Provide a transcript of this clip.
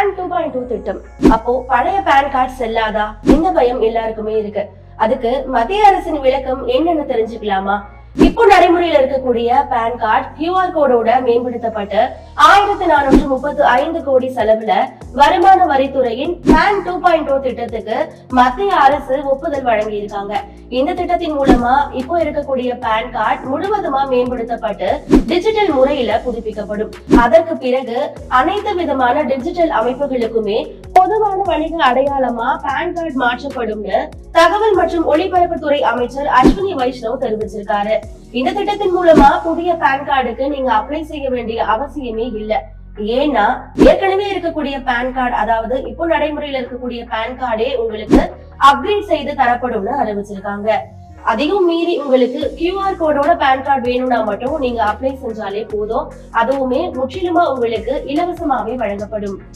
PAN 2.2 திட்டம். அப்போ பழைய PAN கார்டு செல்லாதா? இந்த பயம் எல்லாருக்குமே இருக்கு. அதுக்கு மத்திய அரசின் விளக்கம் என்னன்னு தெரிஞ்சுக்கலாமா? இப்போ நடைமுறையில் இருக்கக்கூடிய PAN கார்டு QR கோடோட மேம்படுத்தப்பட்டு 1435 கோடி செலவுல வருமான வரித்துறையின் PAN 2.0 திட்டத்துக்கு மத்திய அரசு ஒப்புதல் வழங்கி இருக்காங்க. இந்த திட்டத்தின் மூலமா இப்போ இருக்கக்கூடிய PAN கார்டு முழுவதுமா மேம்படுத்தப்பட்டு டிஜிட்டல் முறையில புதுப்பிக்கப்படும். அதற்கு பிறகு அனைத்து விதமான டிஜிட்டல் அமைப்புகளுக்குமே பொதுவான வணிக அடையாளமா PAN கார்டு மாற்றப்படும்னு தகவல் மற்றும் ஒளிபரப்புத்துறை அமைச்சர் அஸ்வினி வைஷ்ணவ் தெரிவிச்சிருக்காரு. இந்த திட்டத்தின் மூலமா புதிய PAN கார்டுக்கு நீங்க அப்ளை செய்ய வேண்டிய அவசியமே இல்ல. ஏன்னா ஏற்கனவே இருக்கக்கூடிய PAN கார்டு, அதாவது இப்போ நடைமுறையில் இருக்கக்கூடிய PAN கார்டே உங்களுக்கு அப்கிரேட் செய்து தரப்படும்னு அறிவிச்சிருக்காங்க. அதையும் மீறி உங்களுக்கு QR கோடோட PAN கார்டு வேணும்னா மட்டும் நீங்க அப்ளை செஞ்சாலே போதும். அதுவுமே முற்றிலுமா உங்களுக்கு இலவசமாவே வழங்கப்படும்.